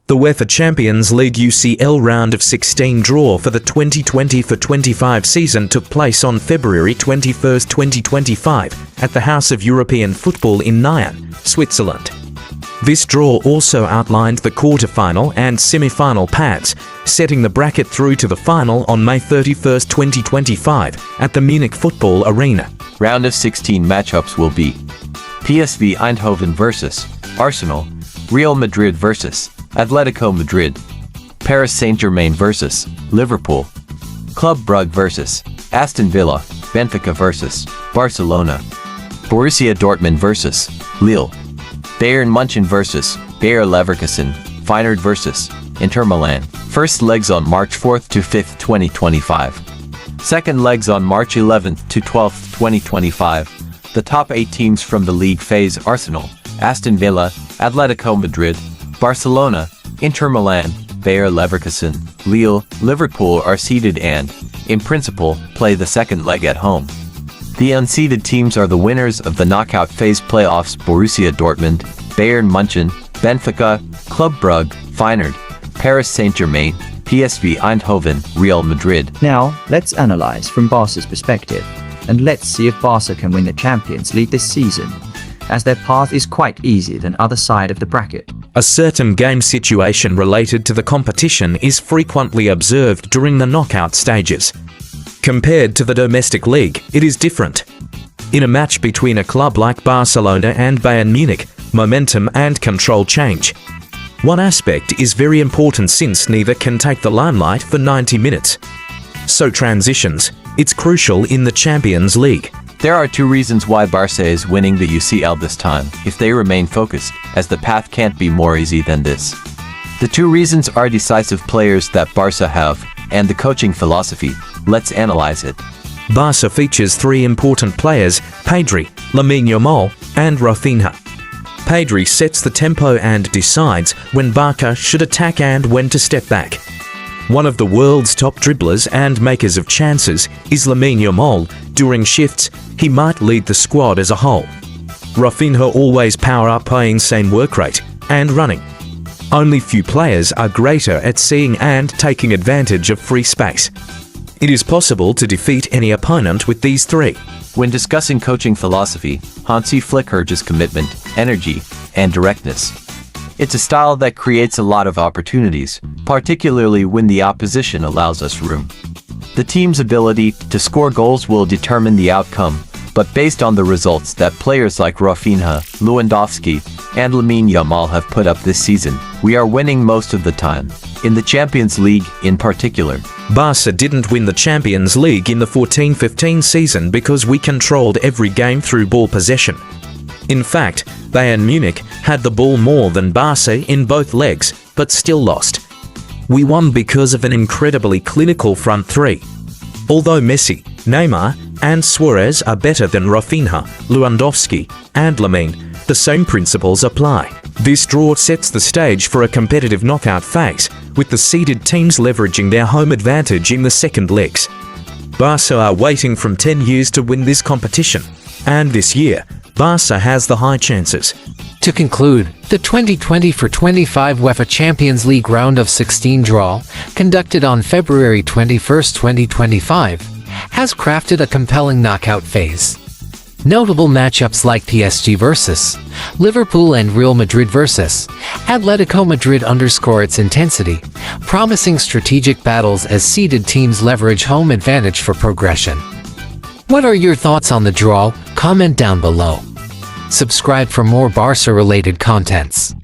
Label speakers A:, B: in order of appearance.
A: The UEFA Champions League UCL round of 16 draw for the 2020-25 season took place on February 21, 2025, at the House of European Football in Nyon, Switzerland. This draw also outlined the quarter-final and semi-final paths, setting the bracket through to the final on May 31, 2025, at the Munich Football Arena.
B: Round of 16 matchups will be PSV Eindhoven vs. Arsenal, Real Madrid vs. Atlético Madrid, Paris Saint-Germain vs. Liverpool, Club Brugge vs. Aston Villa, Benfica vs. Barcelona, Borussia Dortmund vs. Lille, Bayern München vs. Bayer Leverkusen, Feyenoord vs. Inter Milan. First legs on March 4th to 5th, 2025. Second legs on March 11th to 12th, 2025. The top 8 teams from the league phase: Arsenal, Aston Villa, Atlético Madrid, Barcelona, Inter Milan, Bayer Leverkusen, Lille, Liverpool are seeded and, in principle, play the second leg at home. The unseeded teams are the winners of the knockout phase playoffs: Borussia Dortmund, Bayern München, Benfica, Club Brugge, Feyenoord, Paris Saint-Germain, PSV Eindhoven, Real Madrid.
C: Now, let's analyze from Barca's perspective, and let's see if Barca can win the Champions League this season, as their path is quite easier than other side of the bracket.
A: A certain game situation related to the competition is frequently observed during the knockout stages. Compared to the domestic league, it is different. In a match between a club like Barcelona and Bayern Munich, momentum and control change. One aspect is very important since neither can take the limelight for 90 minutes. So transitions, it's crucial in the Champions League.
B: There are 2 reasons why Barca is winning the UCL this time, if they remain focused, as the path can't be more easy than this. The 2 reasons are decisive players that Barca have, and the coaching philosophy. Let's analyze it.
A: Barca features 3 important players: Pedri, Lamine Yamal, and Rafinha. Pedri sets the tempo and decides when Barca should attack and when to step back. One of the world's top dribblers and makers of chances is Lamine Yamal. During shifts, he might lead the squad as a whole. Rafinha always power up by insane work rate and running. Only few players are greater at seeing and taking advantage of free space. It is possible to defeat any opponent with these 3.
B: When discussing coaching philosophy, Hansi Flick urges commitment, energy, and directness. It's a style that creates a lot of opportunities, particularly when the opposition allows us room. The team's ability to score goals will determine the outcome, but based on the results that players like Rafinha, Lewandowski, and Lamine Yamal have put up this season, we are winning most of the time. In the Champions League, in particular,
A: Barca didn't win the Champions League in the 14-15 season because we controlled every game through ball possession. In fact, Bayern Munich had the ball more than Barca in both legs, but still lost. We won because of an incredibly clinical front 3. Although Messi, Neymar, and Suarez are better than Rafinha, Lewandowski, and Lamine, the same principles apply. This draw sets the stage for a competitive knockout phase, with the seeded teams leveraging their home advantage in the second legs. Barca are waiting from 10 years to win this competition, and this year, Barca has the high chances.
D: To conclude, the 2020-25 UEFA Champions League round of 16 draw, conducted on February 21, 2025, has crafted a compelling knockout phase. Notable matchups like PSG vs. Liverpool and Real Madrid vs. Atlético Madrid underscore its intensity, promising strategic battles as seeded teams leverage home advantage for progression. What are your thoughts on the draw? Comment down below. Subscribe for more Barca-related contents.